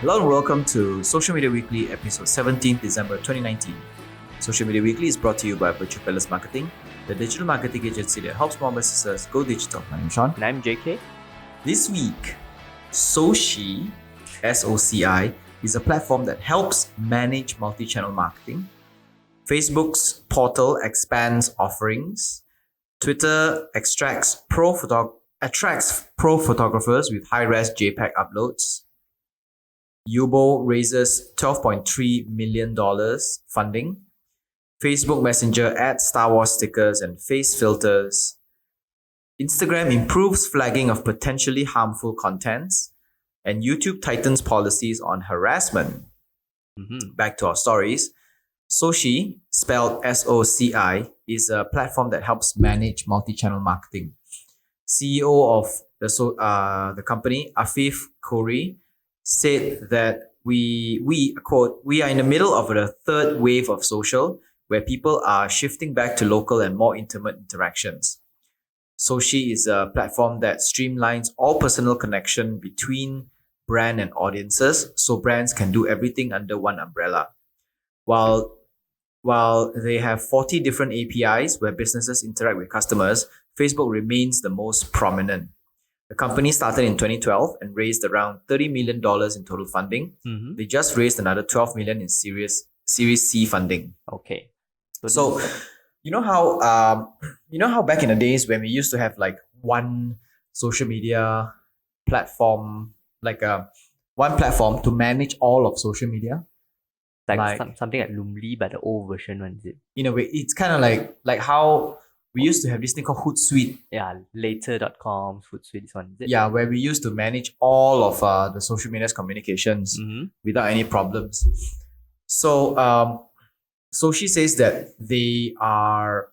Hello and welcome to Social Media Weekly, episode 17, December 2019. Social Media Weekly is brought to you by Virtual Palace Marketing, the digital marketing agency that helps small businesses go digital. My name is Sean. And I'm JK. This week, Soci, S-O-C-I, is a platform that helps manage multi-channel marketing. Facebook's portal expands offerings. Twitter attracts pro photographers with high-res JPEG uploads. Yubo raises $12.3 million funding. Facebook Messenger adds Star Wars stickers and face filters. Instagram improves flagging of potentially harmful contents. And YouTube tightens policies on harassment. Back to our stories. Soci, spelled S-O-C-I, is a platform that helps manage multi-channel marketing. CEO of the company, Afif Khoury, said that we are in the middle of the third wave of social, where people are shifting back to local and more intimate interactions. Soci is a platform that streamlines all personal connection between brand and audiences, so brands can do everything under one umbrella. While they have 40 different APIs where businesses interact with customers, Facebook remains the most prominent. The company started in 2012 and raised around $30 million in total funding. They just raised another $12 million in Series C funding. Okay. So you know how back in the days when we used to have like one social media platform, one platform to manage all of social media? Something like Loomly, but the old version one, is it? In a way, it's kind of like how we used to have this thing called Hootsuite. Yeah, later.com, Hootsuite, this one, is it? Yeah, where we used to manage all of the social media's communications without any problems. So, Soci says that they are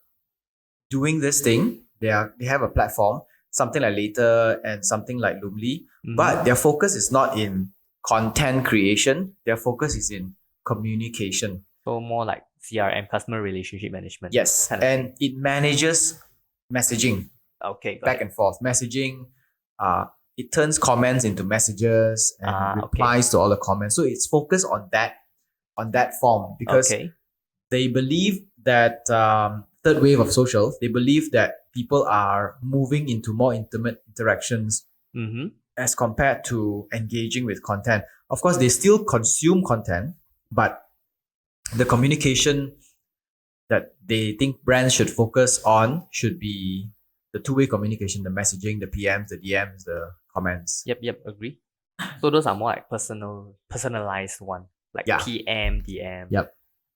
doing this thing. They have a platform, something like Later and something like Loomly, but their focus is not in content creation. Their focus is in communication. So more like CRM, customer relationship management. Yes, and it manages messaging. Okay, back and forth messaging. It turns comments into messages and replies to all the comments. So it's focused on that form because they believe that third wave of social. They believe that people are moving into more intimate interactions as compared to engaging with content. Of course, they still consume content, but the communication that they think brands should focus on should be the two-way communication, the messaging, the PMs, the DMs, the comments. Yep, agree. So those are more like personalized one, like PM, DM. Yep.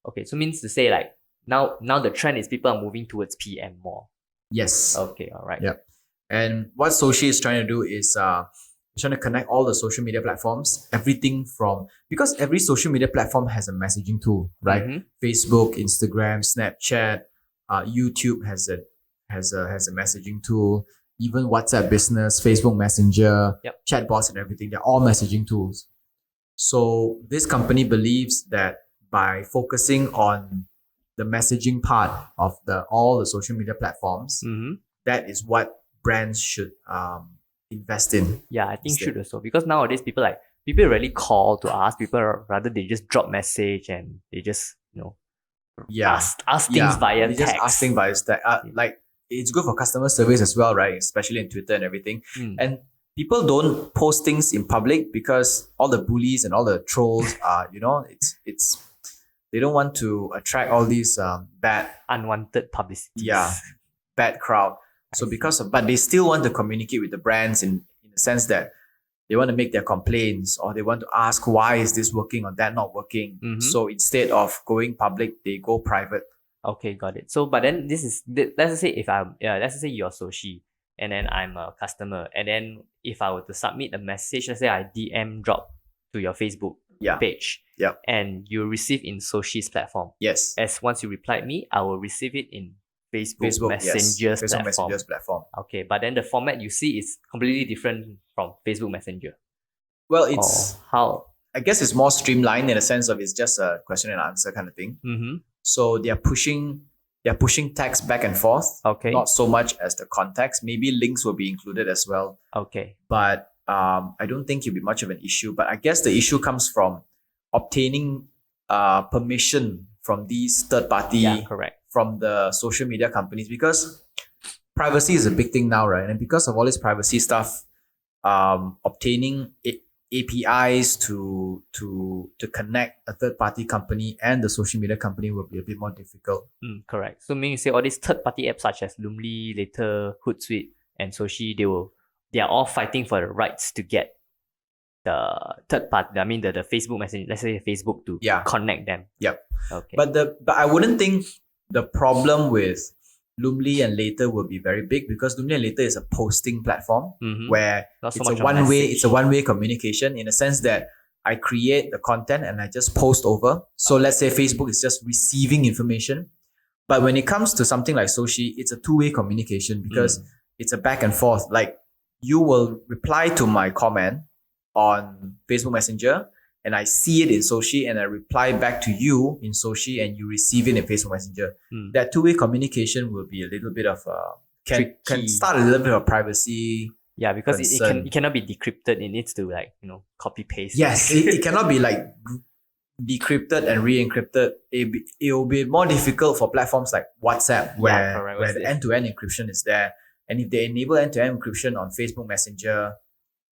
Okay, so means to say like now the trend is people are moving towards PM more. Yes. Okay, all right. Yep. And what Soci is trying to do is trying to connect all the social media platforms, everything from, because every social media platform has a messaging tool, right? Facebook, Instagram, Snapchat, YouTube has a messaging tool. Even WhatsApp Business, Facebook Messenger, chatbots and everything, they're all messaging tools. So this company believes that by focusing on the messaging part of all the social media platforms, that is what brands should invest in. Yeah, I think should also, because nowadays people rarely call to ask. People rather they just drop message and they just ask things via text. Just asking via text. Like it's good for customer service as well, right? Especially in Twitter and everything. And people don't post things in public because all the bullies and all the trolls are, it's they don't want to attract all these bad, unwanted publicity. Yeah, bad crowd. So but they still want to communicate with the brands in the sense that they want to make their complaints or they want to ask why is this working or that not working. So instead of going public, they go private. Okay, got it. So, but then let's say you're Soci and then I'm a customer, and then if I were to submit a message, let's say I DM drop to your Facebook page, and you receive in Soci's platform. Yes. As once you replied me, I will receive it in Facebook Messenger's platform. Okay, but then the format you see is completely different from Facebook Messenger. Well, it's I guess it's more streamlined in the sense of it's just a question and answer kind of thing. So they're pushing text back and forth. Okay. Not so much as the context. Maybe links will be included as well. Okay. But I don't think it'll be much of an issue. But I guess the issue comes from obtaining permission from these third party, correct. from the social media companies, because privacy is a big thing now, right? And because of all this privacy stuff, obtaining APIs to connect a third party company and the social media company will be a bit more difficult. Correct. So meaning you say all these third party apps such as Loomly, later Hootsuite and Soshi, they are all fighting for the rights to get the third party. I mean the Facebook Messenger, let's say Facebook, to connect them. Yep. Okay. But I wouldn't think the problem with Loomly and Later will be very big, because Loomly and Later is a posting platform where it's a one-way communication, in a sense that I create the content and I just post over. So let's say Facebook is just receiving information. But when it comes to something like Soshi, it's a two-way communication, because it's a back and forth. Like, you will reply to my comment on Facebook Messenger, and I see it in Soshi, and I reply back to you in Soshi, and you receive it in Facebook Messenger. That two-way communication will be a little bit of can start a little bit of privacy. Yeah, because it cannot be decrypted. It needs to copy paste. Yes, it cannot be decrypted and re-encrypted. It will be more difficult for platforms like WhatsApp, where the end-to-end encryption is there. And if they enable end-to-end encryption on Facebook Messenger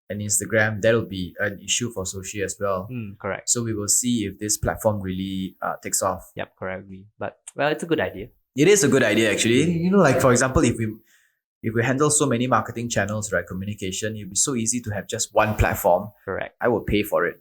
and Instagram, that'll be an issue for Soshi as well. Correct. So we will see if this platform really takes off. Yep, correct. But it's a good idea. It is a good idea, actually. Like, for example, if we handle so many marketing channels, right, communication, it'd be so easy to have just one platform. Correct. I will pay for it.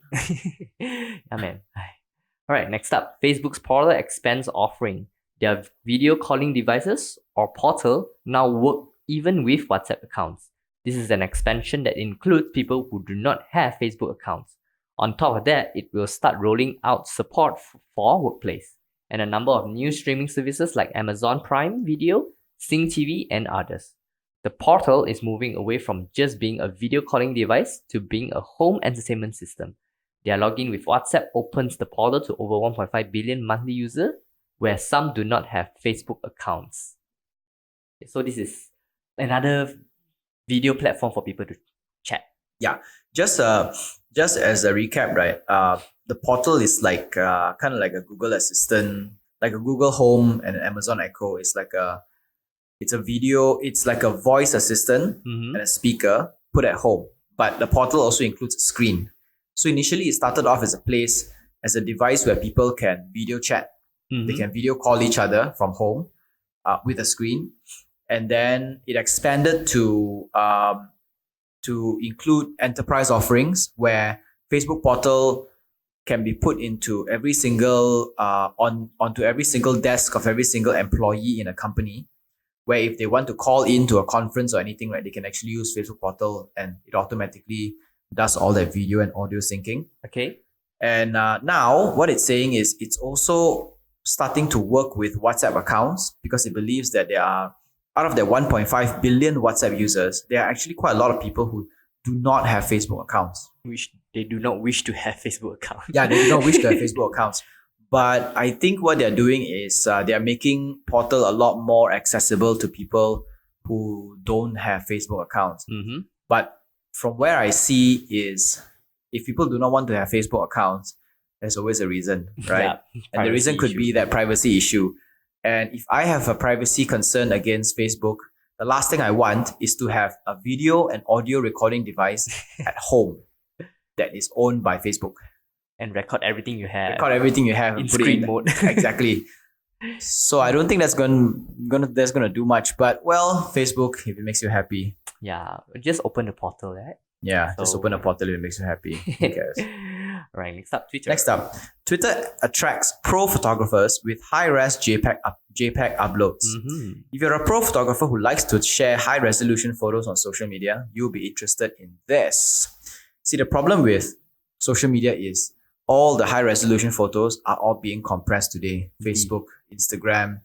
Yeah, man. All right, next up, Facebook's Portal expands offering. Their video calling devices or Portal now work even with WhatsApp accounts. This is an expansion that includes people who do not have Facebook accounts. On top of that, it will start rolling out support for Workplace and a number of new streaming services like Amazon Prime Video, Sing TV, and others. The Portal is moving away from just being a video calling device to being a home entertainment system. Their login with WhatsApp opens the portal to over 1.5 billion monthly users, where some do not have Facebook accounts. So this is another video platform for people to chat. Yeah, just as a recap, right? The Portal is like kind of like a Google Assistant, like a Google Home and an Amazon Echo. It's like it's like a voice assistant and a speaker put at home. But the Portal also includes a screen. So initially, it started off as a device where people can video chat. They can video call each other from home with a screen. And then it expanded to include enterprise offerings, where Facebook Portal can be put into every single onto every single desk of every single employee in a company, where if they want to call into a conference or anything, right, they can actually use Facebook Portal, and it automatically does all that video and audio syncing. Okay. And now what it's saying is it's also starting to work with WhatsApp accounts, because it believes that there are, out of the 1.5 billion WhatsApp users, there are actually quite a lot of people who do not have Facebook accounts. They do not wish to have Facebook accounts. Yeah, they do not wish to have Facebook accounts. But I think what they're doing is they're making Portal a lot more accessible to people who don't have Facebook accounts. But from where I see is, if people do not want to have Facebook accounts, there's always a reason, right? And the reason could be that privacy issue. And if I have a privacy concern against Facebook, the last thing I want is to have a video and audio recording device at home that is owned by Facebook. And record everything you have. In screen mode. Exactly. So I don't think that's gonna do much. But well, Facebook, if it makes you happy. Yeah, just open the Portal, right? Yeah, just open a Portal if it makes you happy. Who cares? Right, next up, Twitter. Next up, Twitter attracts pro photographers with high-res JPEG uploads. If you're a pro photographer who likes to share high-resolution photos on social media, you'll be interested in this. See, the problem with social media is all the high-resolution photos are all being compressed today. Facebook, Instagram,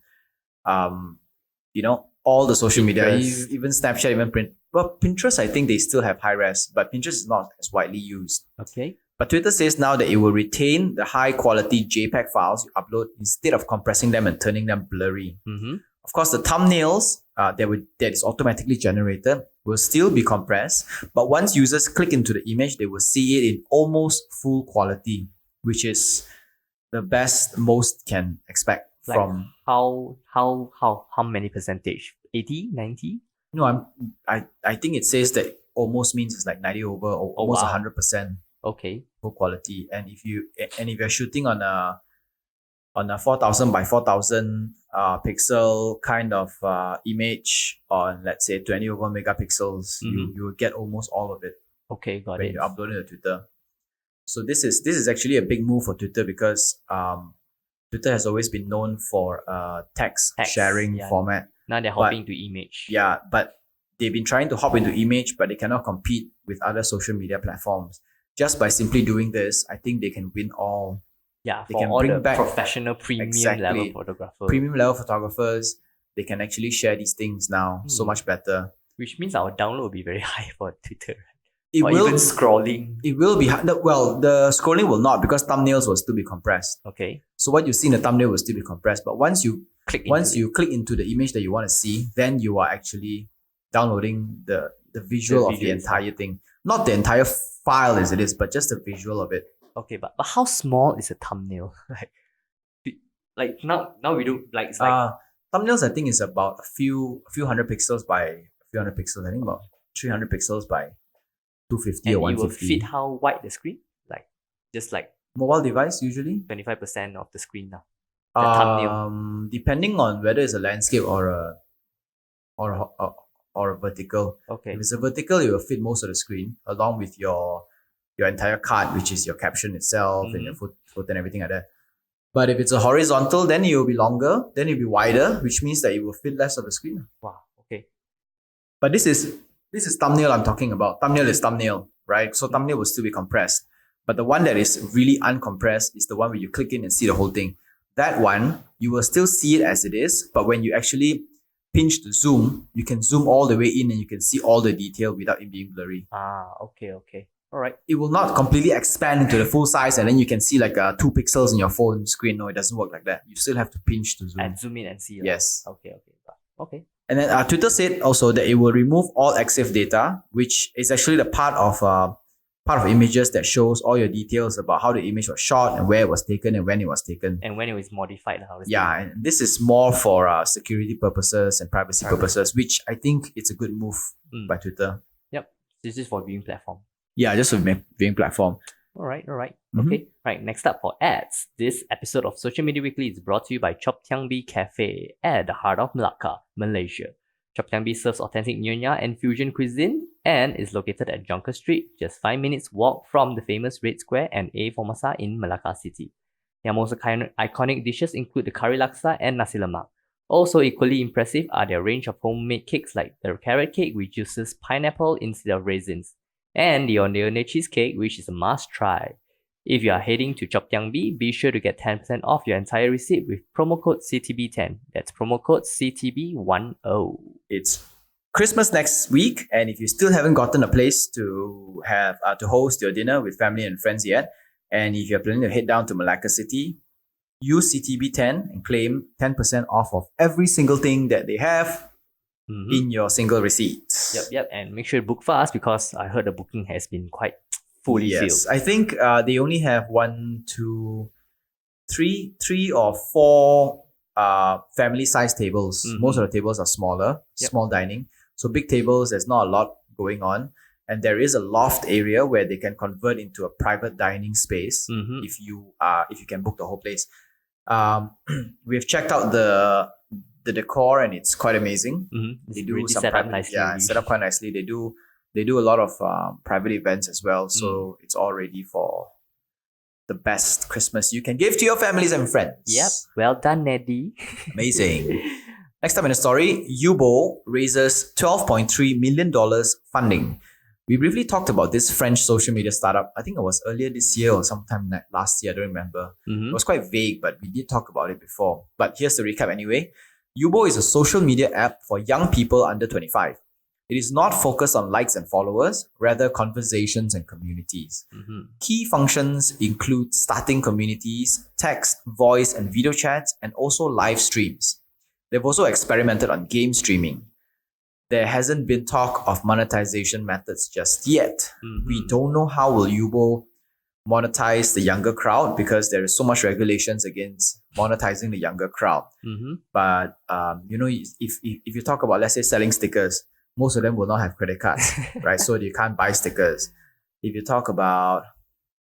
all the social media, even Snapchat, even print. Well, Pinterest, I think they still have high-res, but Pinterest is not as widely used. Okay. But Twitter says now that it will retain the high-quality JPEG files you upload instead of compressing them and turning them blurry. Of course, the thumbnails that is automatically generated will still be compressed. But once users click into the image, they will see it in almost full quality, which is the best most can expect Like from. how many percentage? 80, 90? No, I think it says that almost means it's like 90 over or almost wow. 100% Okay. full quality. And if you're shooting on a 4000 by 4000 pixel kind of image on, let's say, 20 over megapixels, you will get almost all of it Okay, got when it. you upload it to Twitter. So this is actually a big move for Twitter because Twitter has always been known for text sharing format. Now they're hopping to image. Yeah, but they've been trying to hop into image, but they cannot compete with other social media platforms. Just by simply doing this, I think they can win all. Yeah, They for can all bring the back professional premium level photographers. premium level photographers, they can actually share these things now so much better. Which means our download will be very high for Twitter. It or will even scrolling. It will be well. The scrolling will not, because thumbnails will still be compressed. Okay. So what you see in the thumbnail will still be compressed. But once you click into the image that you want to see, then you are actually downloading the visual of the entire thing, not the entire file as it is, but just the visual of it. Okay, but how small is a thumbnail? like now we do like it's like thumbnails. I think is about a few hundred pixels by a few hundred pixels. I think about 300 pixels by 250 and or 150. it will fit how wide the screen? Like just like mobile device usually 25% of the screen now. The thumbnail. Depending on whether it's a landscape or a vertical. Okay. If it's a vertical, it will fit most of the screen along with your entire card, which is your caption itself and your foot and everything like that. But if it's a horizontal, then it will be longer, then it will be wider, which means that it will fit less of the screen. Wow. Okay. But this is thumbnail I'm talking about. Thumbnail is thumbnail, right? So thumbnail will still be compressed. But the one that is really uncompressed is the one where you click in and see the whole thing. That one, you will still see it as it is, but when you actually pinch the zoom, you can zoom all the way in and you can see all the detail without it being blurry. Okay. All right. It will not completely expand into the full size and then you can see like 2 pixels in your phone screen. No, it doesn't work like that. You still have to pinch to zoom. And zoom in and see. Yes. Okay. And then Twitter said also that it will remove all EXIF data, which is actually the part of images that shows all your details about how the image was shot and where it was taken and when it was taken. And when it was modified. Yeah, and this is more for security purposes and privacy purposes, which I think it's a good move by Twitter. Yep. This is for viewing platform. Yeah, just for viewing platform. All right. Okay. Right. Next up for ads. This episode of Social Media Weekly is brought to you by Chop Tiang Bee Cafe at the heart of Melaka, Malaysia. Chop Tiang Bee serves authentic Nyonya and fusion cuisine and is located at Jonker Street, just 5 minutes walk from the famous Red Square and A Formosa in Melaka City. Their most iconic dishes include the curry laksa and nasi lemak. Also equally impressive are their range of homemade cakes like the carrot cake which uses pineapple instead of raisins, and the Onde cheesecake, which is a must try. If you are heading to Chop Tiang Bee, be sure to get 10% off your entire receipt with promo code CTB10. That's promo code CTB10. It's Christmas next week, and if you still haven't gotten a place to have to host your dinner with family and friends yet, and if you're planning to head down to Malacca City, use CTB10 and claim 10% off of every single thing that they have in your single receipt. Yep. And make sure to book fast because I heard the booking has been quite fully filled. I think they only have 3 or 4 family-sized tables. Most of the tables are smaller, small dining. So big tables, there's not a lot going on. And there is a loft area where they can convert into a private dining space if you can book the whole place. We've checked out the decor and it's quite amazing. They do really some set up nicely. Yeah, set up quite nicely. They do a lot of private events as well. So it's all ready for the best Christmas you can give to your families and friends. Yep. Well done, Neddy. Amazing. Next up in the story, Yubo raises $12.3 million funding. We briefly talked about this French social media startup. I think it was earlier this year or sometime last year. I don't remember. It was quite vague, but we did talk about it before. But here's the recap anyway. Yubo is a social media app for young people under 25. It is not focused on likes and followers, rather conversations and communities. Key functions include starting communities, text, voice, and video chats, and also live streams. They've also experimented on game streaming. There hasn't been talk of monetization methods just yet. We don't know how will Yubo monetize the younger crowd because there is so much regulations against monetizing the younger crowd. But if you talk about, let's say, selling stickers, most of them will not have credit cards, right? So you can't buy stickers. If you talk about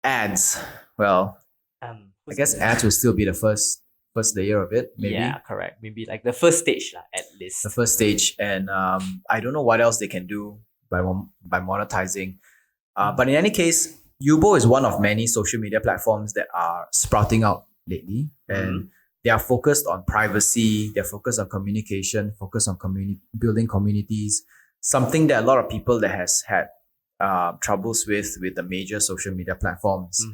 ads, well, I guess ads will still be the first layer of it, maybe. Yeah, correct. Maybe like the first stage, at least. The first stage. And I don't know what else they can do by monetizing. But in any case, Yubo is one of many social media platforms that are sprouting out lately. And they are focused on privacy, they're focused on communication, focused on building communities, something that a lot of people that has had troubles with the major social media platforms.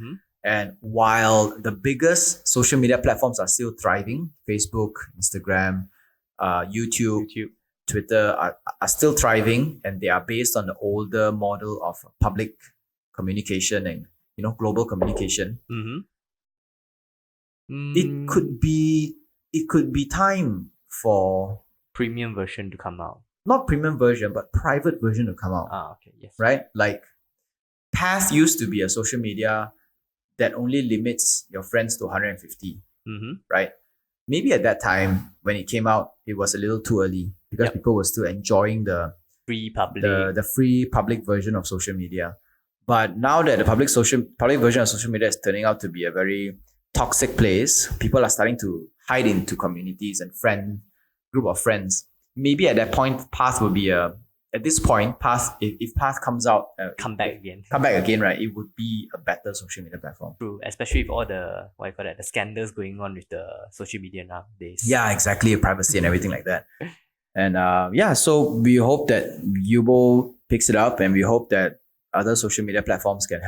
And while the biggest social media platforms are still thriving, Facebook, Instagram, YouTube, Twitter are still thriving, and they are based on the older model of public communication and global communication. It could be time for premium version to come out. Not premium version, but private version to come out. Okay, yes. Right? Like Path used to be a social media that only limits your friends to 150. Right? Maybe at that time when it came out, it was a little too early because people were still enjoying the free public the free public version of social media. But now that the public version of social media is turning out to be a very toxic place, people are starting to hide into communities and group of friends. Maybe at that point, Path will be at this point, Path, if Path comes out, come back again, right? It would be a better social media platform. True, especially with all the the scandals going on with the social media nowadays. Yeah, exactly, privacy and everything like that. And so we hope that Yubo picks it up, and we hope that other social media platforms can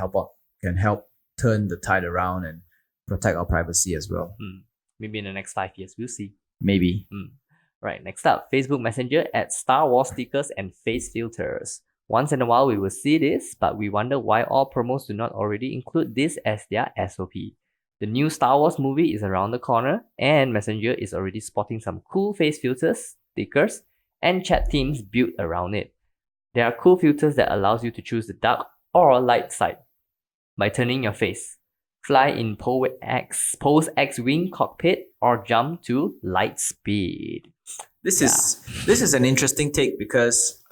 help turn the tide around and protect our privacy as well. Maybe in the next 5 years, we'll see. Maybe. Right, next up, Facebook Messenger adds Star Wars stickers and face filters. Once in a while we will see this, but we wonder why all promos do not already include this as their SOP. The new Star Wars movie is around the corner, and Messenger is already spotting some cool face filters, stickers, and chat themes built around it. There are cool filters that allows you to choose the dark or light side by turning your face, fly in pose X-wing cockpit, or jump to light speed. This is an interesting take because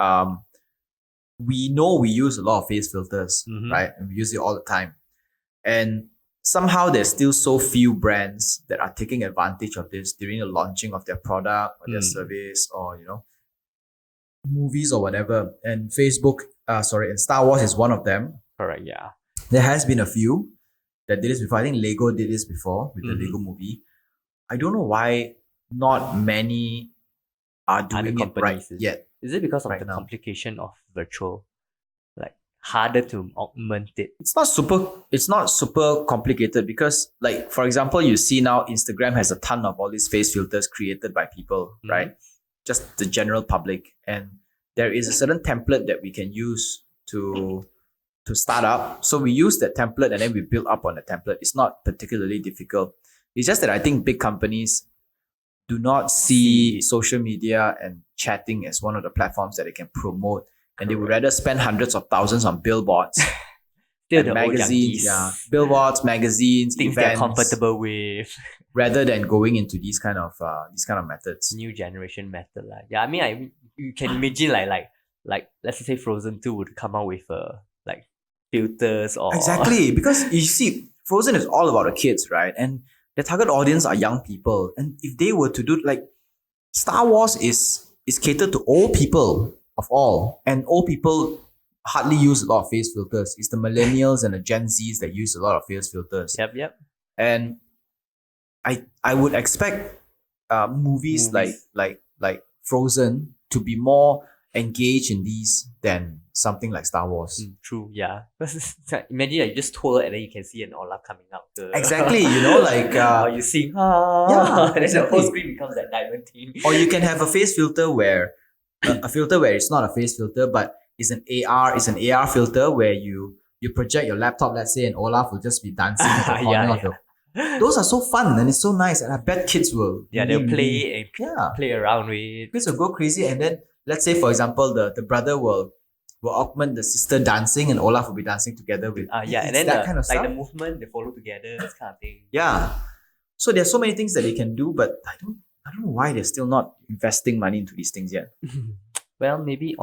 we know we use a lot of face filters, right? And we use it all the time. And somehow there's still so few brands that are taking advantage of this during the launching of their product or their service or, movies or whatever. And and Star Wars is one of them. Correct, yeah. There has been a few that did this before. I think Lego did this before with the Lego movie. I don't know why not many are doing it right yet. Is it because of the complication of virtual? Like harder to augment it? It's not super complicated because, like, for example, you see now Instagram has a ton of all these face filters created by people, right? Just the general public. And there is a certain template that we can use to start up. So we use that template and then we build up on the template. It's not particularly difficult. It's just that I think big companies do not see social media and chatting as one of the platforms that they can promote. And they would rather spend hundreds of thousands on billboards, and magazines, billboards, magazines, things events, they're comfortable with, rather than going into these kind of methods. New generation method, Yeah, I mean, you can imagine like let's say Frozen 2 would come out with like filters or exactly, because you see, Frozen is all about the kids, right? And the target audience are young people, and if they were to do like Star Wars is catered to old people of all, and old people hardly use a lot of face filters. It's the millennials and the Gen Zs that use a lot of face filters. Yep. And I would expect movies like Frozen to be more engaged in these than something like Star Wars. True, yeah. Imagine you just twirl and then you can see an Olaf coming out. Exactly, or you sing, yeah, and then the whole screen becomes that diamond thing. Or you can have a face filter where it's not a face filter, but it's an AR filter where you project your laptop, let's say, and Olaf will just be dancing in the corner Those are so fun and it's so nice, and I bet kids will. Yeah, really, they'll really- play around with. Kids will go crazy, and then let's say, for example, the brother will augment the sister dancing, and Olaf will be dancing together with. And It's then that kind of like stuff. the movement, they follow together, this kind of thing. Yeah. So there's so many things that they can do, but I don't know why they're still not investing money into these things yet. Well, maybe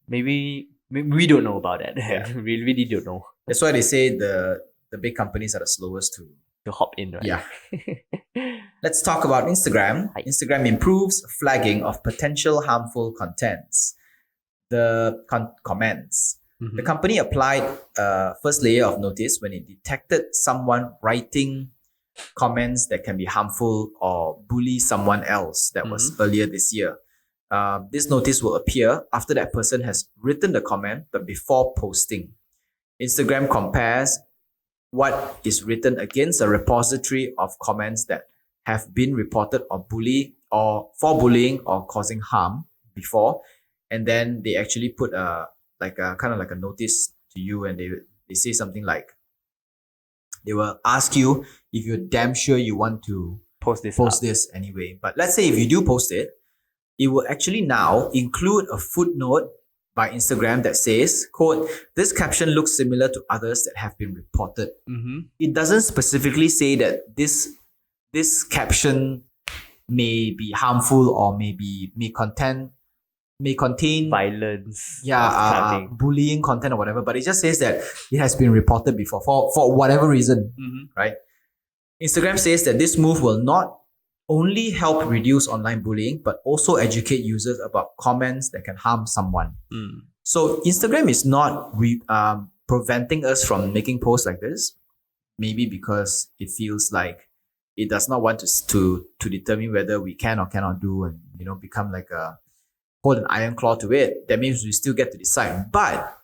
we don't know about that. Yeah. We really don't know That's why they say the big companies are the slowest to. hop in, right? Yeah. Let's talk about Instagram. Hi. Instagram improves flagging of potential harmful contents. The comments. Mhm. The company applied a first layer of notice when it detected someone writing comments that can be harmful or bully someone else. That was earlier this year. This notice will appear after that person has written the comment, but before posting. Instagram compares what is written against a repository of comments that have been reported for bullying or causing harm before, and then they actually put a kind of like a notice to you, and they say something like, they will ask you if you're damn sure you want to Post this. post this anyway. But let's say if you do post it, it will actually now include a footnote by Instagram that says, quote, "This caption looks similar to others that have been reported." It doesn't specifically say that this caption may be harmful or may contain Violence. that kind of thing. bullying content or whatever, but it just says that it has been reported before for whatever reason, right? Instagram says that this move will not only help reduce online bullying, but also educate users about comments that can harm someone. So Instagram is not preventing us from making posts like this, maybe because it feels like it does not want to determine whether we can or cannot do, and become like hold an iron claw to it. That means we still get to decide. But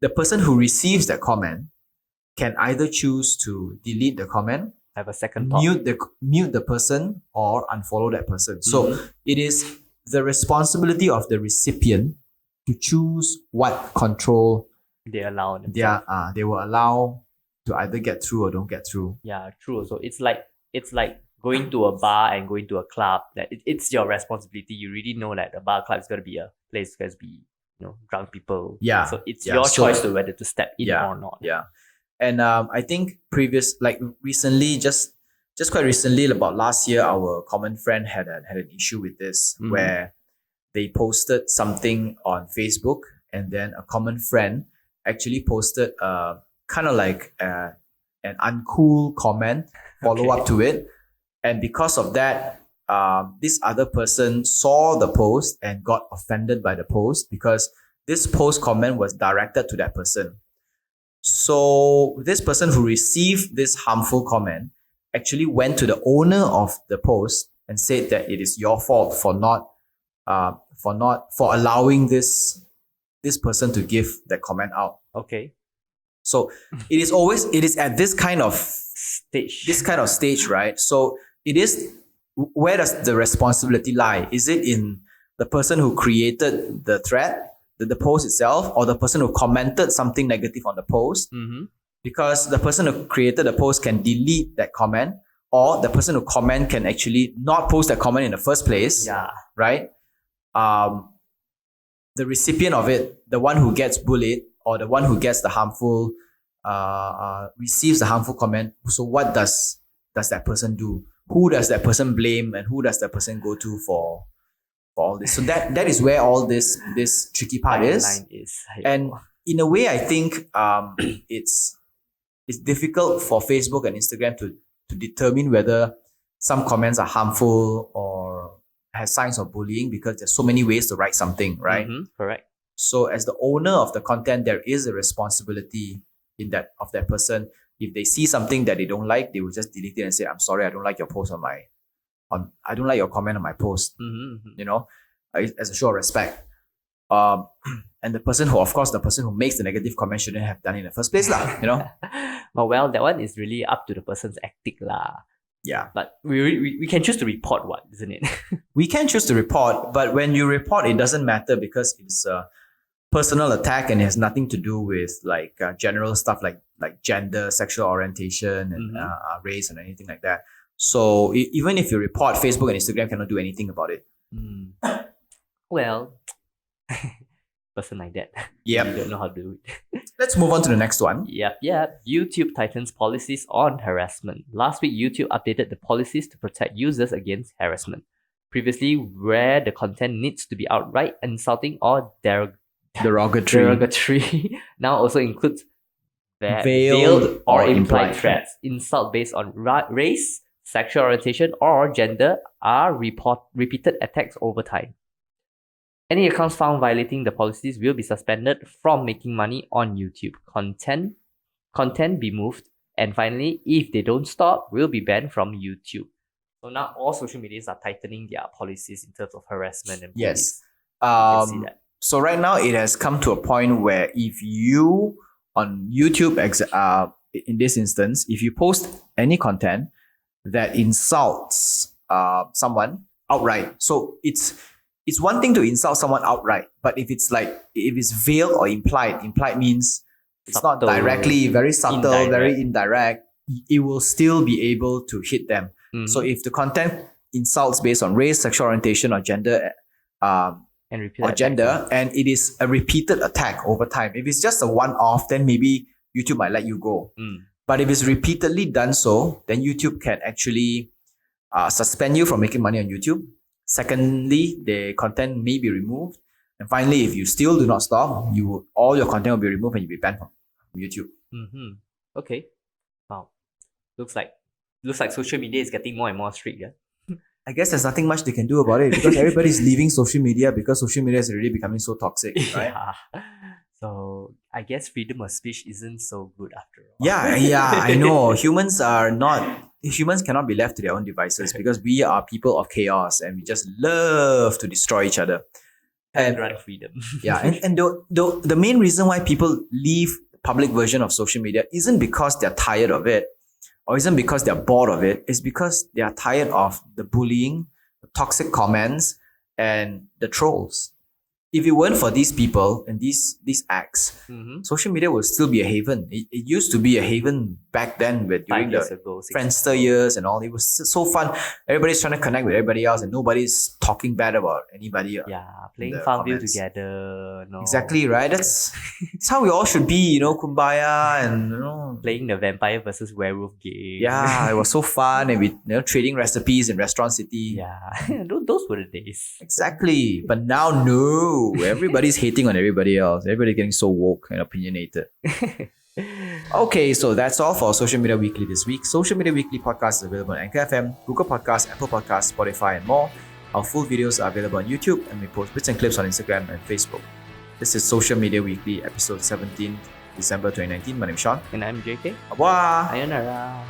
the person who receives that comment can either choose to delete the comment, Have a second thought. mute the person, or unfollow that person. So it is the responsibility of the recipient to choose what control They allow themselves. they will allow to either get through or don't get through. Yeah, true. So it's like going to a bar and going to a club. That it's your responsibility. You really know that the bar club is going to be a place going to be drunk people. Yeah. So it's Yeah. your So- choice to whether to step in Yeah. or not. Yeah. And I think recently, just quite recently, about last year, our common friend had an issue with this, where they posted something on Facebook, and then a common friend actually posted kind of like an uncool comment follow up to it, and because of that, this other person saw the post and got offended by the post because this post comment was directed to that person. So this person who received this harmful comment actually went to the owner of the post and said that it is your fault for allowing this person to give that comment out. Okay. So it is at this kind of stage, right? So it is, where does the responsibility lie? Is it in the person who created the thread, the post itself, or the person who commented something negative on the post? Because the person who created the post can delete that comment, or the person who comment can actually not post that comment in the first place. Yeah. Right? The recipient of it, the one who gets bullied, or the one who gets the harmful, receives the harmful comment. So what does that person do? Who does that person blame, and who does that person go to for all this? So that is where all this tricky part is. Line is. And in a way, I think it's difficult for Facebook and Instagram to determine whether some comments are harmful or has signs of bullying, because there's so many ways to write something, right? Correct. So as the owner of the content, there is a responsibility of that person. If they see something that they don't like, they will just delete it and say, "I'm sorry, I don't like your post I don't like your comment on my post." As a show of respect. And the person who makes the negative comment shouldn't have done it in the first place, Well, that one is really up to the person's ethic lah. Yeah. But we can choose to report what, isn't it? We can choose to report, but when you report, it doesn't matter because it's a personal attack and it has nothing to do with general stuff like like gender, sexual orientation, and race and anything like that. So even if you report, Facebook and Instagram cannot do anything about it. Well, person like that. Yep. You don't know how to do it. Let's move on to the next one. Yep. YouTube tightens policies on harassment. Last week, YouTube updated the policies to protect users against harassment. Previously, where the content needs to be outright insulting or derogatory now also includes veiled or implied threats. Insult based on race, sexual orientation, or gender are repeated attacks over time. Any accounts found violating the policies will be suspended from making money on YouTube. Content be moved. And finally, if they don't stop, will be banned from YouTube. So now all social medias are tightening their policies in terms of harassment and yes. You can see that. So right now it has come to a point where if you on YouTube, in this instance, if you post any content that insults someone outright, so it's one thing to insult someone outright, but if it's veiled or implied means it's Subtle, not directly, very subtle, indirect. very indirect, it will still be able to hit them. So if the content insults based on race, sexual orientation, or gender, and it is a repeated attack over time. If it's just a one-off, then maybe YouTube might let you go. But if it's repeatedly done so, then YouTube can actually suspend you from making money on YouTube. Secondly, the content may be removed. And finally, if you still do not stop, all your content will be removed and you'll be banned from YouTube. Okay. Wow. Looks like social media is getting more and more strict. Yeah? I guess there's nothing much they can do about it because everybody's leaving social media because social media is already becoming so toxic, right? Yeah. So I guess freedom of speech isn't so good after all. Yeah, I know. Humans cannot be left to their own devices because we are people of chaos and we just love to destroy each other. And run freedom. Yeah, and the main reason why people leave the public version of social media isn't because they're tired of it or isn't because they're bored of it. It's because they are tired of the bullying, the toxic comments, and the trolls. If it weren't for these people and these acts, social media would still be a haven. It used to be a haven back then during the Friendster years and all. It was so fun. Everybody's trying to connect with everybody else and nobody's talking bad about anybody. Yeah, playing Farmville together. No. Exactly, right? That's how we all should be, kumbaya and, playing the vampire versus werewolf game. Yeah, it was so fun and we trading recipes in Restaurant City. Yeah, those were the days. Exactly. But now, no. Everybody's hating on everybody else. Everybody's getting so woke and opinionated. Okay, so that's all for Social Media Weekly this week. Social Media Weekly podcast is available on Anchor FM, Google Podcasts, Apple Podcasts, Spotify, and more. Our full videos are available on YouTube, and we post bits and clips on Instagram and Facebook. This is Social Media Weekly, episode 17, December 2019. My name is Sean. And I'm JK. Au revoir. Sayonara.